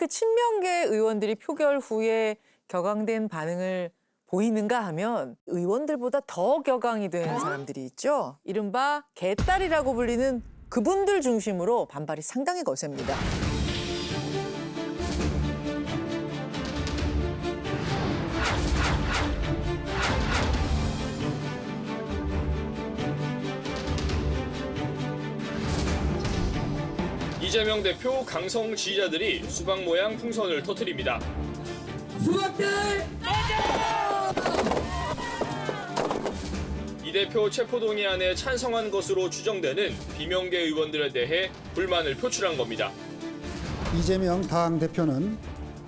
이렇게 친명계 의원들이 표결 후에 격앙된 반응을 보이는가 하면 의원들보다 더 격앙이 된 사람들이 있죠. 이른바 개딸이라고 불리는 그분들 중심으로 반발이 상당히 거셉니다. 이재명 대표 강성 지지자들이 수박 모양 풍선을 터뜨립니다. 수박들! 이 대표 체포동의안에 찬성한 것으로 추정되는 비명계 의원들에 대해 불만을 표출한 겁니다. 이재명 당대표는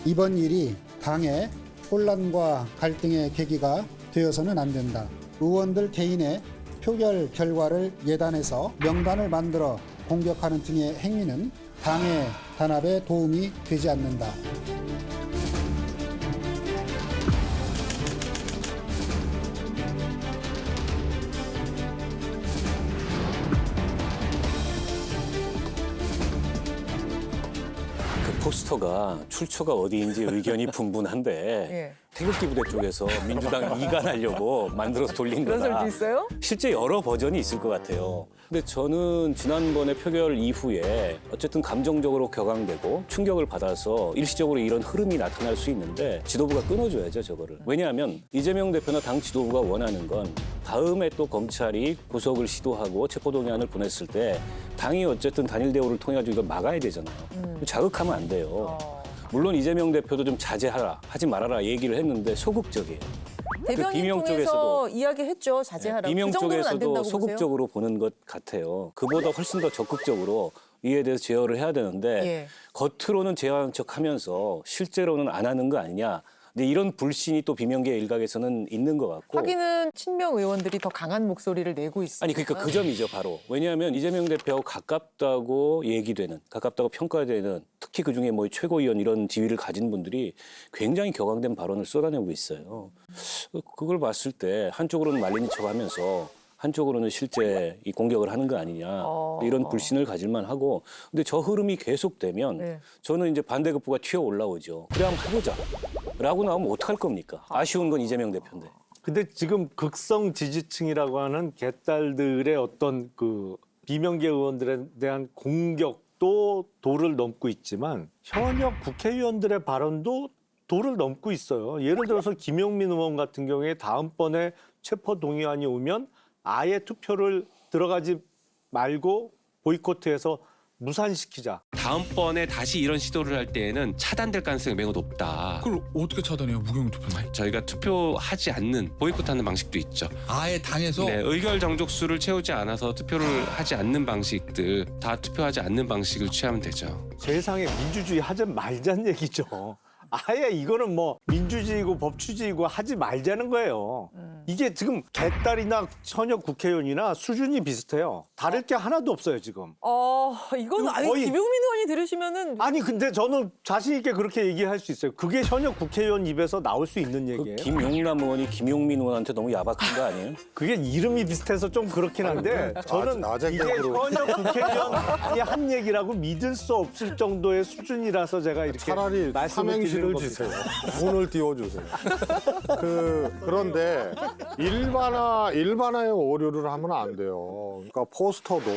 이번 일이 당의 혼란과 갈등의 계기가 되어서는 안 된다. 의원들 개인의 표결 결과를 예단해서 명단을 만들어 공격하는 등의 행위는 당의 단합에 도움이 되지 않는다. 포스터가 출처가 어디인지 의견이 분분한데 예. 태극기 부대 쪽에서 민주당 이간하려고 만들어서 돌린 그런 거다. 설도 있어요? 실제 여러 버전이 있을 것 같아요. 근데 저는 지난번에 표결 이후에 어쨌든 감정적으로 격앙되고 충격을 받아서 일시적으로 이런 흐름이 나타날 수 있는데 지도부가 끊어줘야죠, 저거를. 왜냐하면 이재명 대표나 당 지도부가 원하는 건 다음에 또 검찰이 구속을 시도하고 체포동의안을 보냈을 때 당이 어쨌든 단일 대우를 통해 가지고 이걸 막아야 되잖아요. 자극하면 안 돼요. 물론 이재명 대표도 좀 자제하라, 하지 말아라 얘기를 했는데 소극적이에요. 대변인 비명 통해서 쪽에서도 이야기했죠. 자제하라고. 비명 그 정도는 안 쪽에서도 된다고 보세요? 소극적으로 보는 것 같아요. 그보다 훨씬 더 적극적으로 이에 대해서 제어를 해야 되는데 예. 겉으로는 제어하는 척하면서 실제로는 안 하는 거 아니냐. 근데 이런 불신이 또 비명계 일각에서는 있는 것 같고. 하기는 친명 의원들이 더 강한 목소리를 내고 있습니다. 아니 그러니까 그 점이죠 바로. 왜냐하면 이재명 대표하고 가깝다고 얘기되는, 가깝다고 평가되는, 특히 그중에 뭐 최고위원 이런 지위를 가진 분들이 굉장히 격앙된 발언을 쏟아내고 있어요. 그걸 봤을 때 한쪽으로는 말리는 척하면서 한쪽으로는 실제 이 공격을 하는 거 아니냐 이런 불신을 가질만 하고. 근데 저 흐름이 계속되면 네. 저는 이제 반대급부가 튀어 올라오죠. 그래 한번 해보자라고 나오면 어떡할 겁니까? 아쉬운 건 이재명 대표인데. 근데 지금 극성 지지층이라고 하는 개딸들의 어떤 그 비명계 의원들에 대한 공격도 도를 넘고 있지만 현역 국회의원들의 발언도 도를 넘고 있어요. 예를 들어서 김용민 의원 같은 경우에 다음번에 체포동의안이 오면 아예 투표를 들어가지 말고 보이콧해서 무산시키자. 다음번에 다시 이런 시도를 할 때에는 차단될 가능성이 매우 높다. 그걸 어떻게 차단해요? 무경 투표는? 저희가 투표하지 않는 보이콧하는 방식도 있죠. 아예 당에서? 네, 의결 정족수를 채우지 않아서 투표를 하지 않는 방식들, 다 투표하지 않는 방식을 취하면 되죠. 세상에 민주주의 하지 말자는 얘기죠. 아예 이거는 뭐 민주주의고 법치주의고 하지 말자는 거예요. 이게 지금 개딸이나 현역 국회의원이나 수준이 비슷해요. 다를 게 하나도 없어요 지금. 이건 아니 거의- 김용민 의원이 들으시면은 아니 근데 저는 자신 있게 그렇게 얘기할 수 있어요. 그게 현역 국회의원 입에서 나올 수 있는 그 얘기예요. 김용남 의원이 김용민 의원한테 너무 야박한 거 아니에요? 그게 이름이 비슷해서 좀 그렇긴 한데 저는 이게 현역 국회의원이 한 얘기라고 믿을 수 없을 정도의 수준이라서 제가 이렇게 차라리 말씀을 삼행시를 드리는 지세요. 겁니다. 문을 띄워주세요. 그런데 일반화의 오류를 하면 안 돼요. 그러니까 포스터도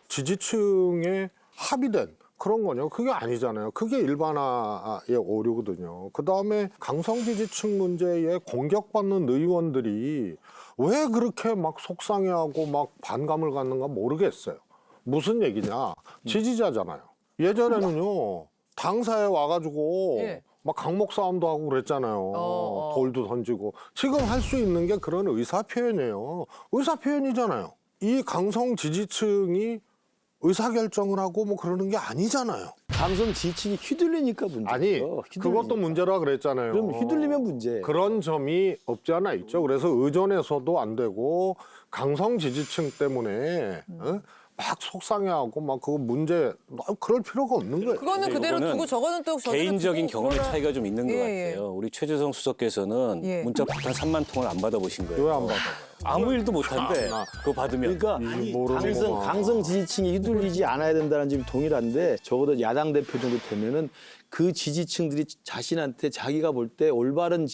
지지층에 합의된 그런 거냐? 그게 아니잖아요. 그게 일반화의 오류거든요. 그다음에 강성 지지층 문제에 공격받는 의원들이 왜 그렇게 막 속상해하고 막 반감을 갖는가 모르겠어요. 무슨 얘기냐? 지지자잖아요. 예전에는요. 당사에 와가지고 예. 막 강목 싸움도 하고 그랬잖아요. 돌도 던지고. 지금 할 수 있는 게 그런 의사표현이에요. 의사표현이잖아요. 이 강성 지지층이 의사결정을 하고 뭐 그러는 게 아니잖아요. 강성 지지층이 휘둘리니까 문제죠. 아니, 그것도 문제라 그랬잖아요. 그럼 휘둘리면 문제. 그런 점이 없지 않아 있죠. 그래서 의전에서도 안 되고 강성 지지층 때문에 막 속상해하고 막 그거 문제 그럴 필요가 없는 거예요. 그거는 근데 그대로 이거는 두고 저거는 또 저대로 개인적인 두고 경험의 그거는- 차이가 좀 있는 것 예, 예. 같아요. 우리 최재성 수석께서는 예. 문자 폭탄 3만 통을 안 받아보신 거예요. 왜 안 받아요? 아무 일도 못한데 나. 그거 받으면. 그러니까 이게 모르는 거구나. 강성 지지층이 휘둘리지 않아야 된다는 점이 동일한데 적어도 야당 대표 정도 되면은 그 지지층들이 자신한테 자기가 볼 때 올바른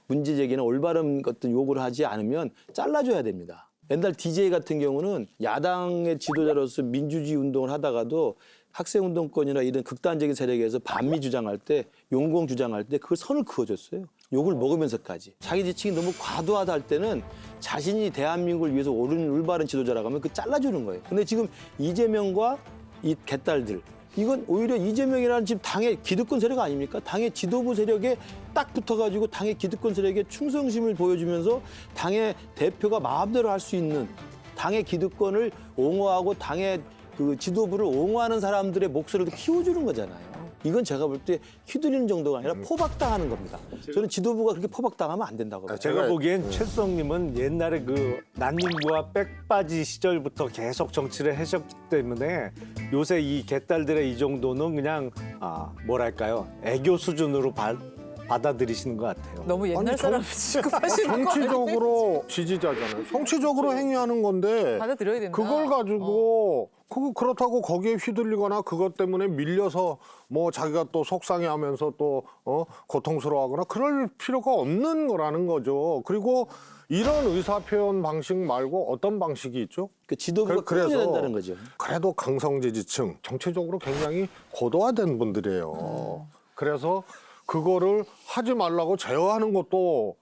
문제 제기나 올바른 어떤 요구를 하지 않으면 잘라줘야 됩니다. 옛날 DJ 같은 경우는 야당의 지도자로서 민주주의 운동을 하다가도 학생운동권이나 이런 극단적인 세력에서 반미 주장할 때, 용공 주장할 때 그걸 선을 그어줬어요. 욕을 먹으면서까지. 자기 지층이 너무 과도하다 할 때는 자신이 대한민국을 위해서 옳은 올바른 지도자라고 하면 그 잘라주는 거예요. 근데 지금 이재명과 이 개딸들, 이건 오히려 이재명이라는 지금 당의 기득권 세력 아닙니까? 당의 지도부 세력에 딱 붙어가지고 당의 기득권 세력에 충성심을 보여주면서 당의 대표가 마음대로 할 수 있는 당의 기득권을 옹호하고 당의 그 지도부를 옹호하는 사람들의 목소리를 키워주는 거잖아요. 이건 제가 볼 때 휘둘리는 정도가 아니라 포박당하는 겁니다. 저는 지도부가 그렇게 포박당하면 안 된다고 봐요. 제가 보기엔 최수성님은 옛날에 그 난닝부와 백바지 시절부터 계속 정치를 하셨기 때문에 요새 이 개딸들의 이 정도는 그냥 뭐랄까요 애교 수준으로 받아들이시는 것 같아요. 너무 옛날 아니, 사람 취급하시는 거 아니에요? 정치적으로 지지자잖아요. 정치적으로 행위하는 건데 받아들여야 된다. 그걸 가지고 그렇다고 거기에 휘둘리거나 그것 때문에 밀려서 뭐 자기가 또 속상해하면서 또 고통스러워하거나 그럴 필요가 없는 거라는 거죠. 그리고 이런 의사 표현 방식 말고 어떤 방식이 있죠? 그 지도부가 끊어야 된다는 거죠. 그래도 강성 지지층 정치적으로 굉장히 고도화된 분들이에요. 그래서 그거를 하지 말라고 제어하는 것도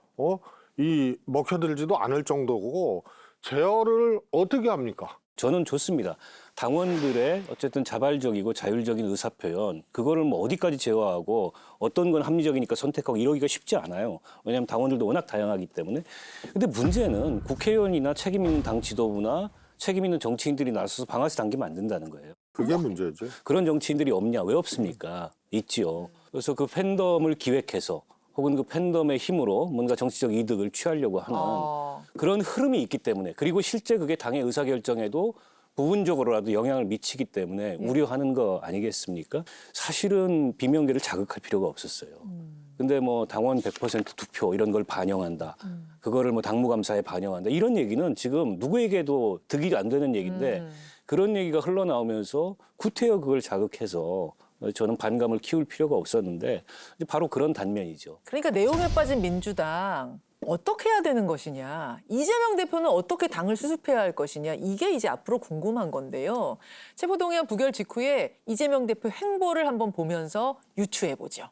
이 먹혀들지도 않을 정도고 제어를 어떻게 합니까? 저는 좋습니다. 당원들의 어쨌든 자발적이고 자율적인 의사표현, 그거를 뭐 어디까지 제어하고 어떤 건 합리적이니까 선택하고 이러기가 쉽지 않아요. 왜냐하면 당원들도 워낙 다양하기 때문에. 근데 문제는 국회의원이나 책임 있는 당 지도부나 책임 있는 정치인들이 나서서 방아쇠 당기면 안 된다는 거예요. 그게 문제죠. 그런 정치인들이 없냐? 왜 없습니까? 있지요. 그래서 그 팬덤을 기획해서 혹은 그 팬덤의 힘으로 뭔가 정치적 이득을 취하려고 하는 그런 흐름이 있기 때문에, 그리고 실제 그게 당의 의사결정에도 부분적으로라도 영향을 미치기 때문에 우려하는 거 아니겠습니까? 사실은 비명계를 자극할 필요가 없었어요. 근데 뭐 당원 100% 투표 이런 걸 반영한다. 그거를 뭐 당무감사에 반영한다. 이런 얘기는 지금 누구에게도 득이 안 되는 얘기인데 그런 얘기가 흘러나오면서 구태여 그걸 자극해서 저는 반감을 키울 필요가 없었는데 바로 그런 단면이죠. 그러니까 내용에 빠진 민주당 어떻게 해야 되는 것이냐, 이재명 대표는 어떻게 당을 수습해야 할 것이냐, 이게 이제 앞으로 궁금한 건데요. 체포동의안 부결 직후에 이재명 대표 행보를 한번 보면서 유추해보죠.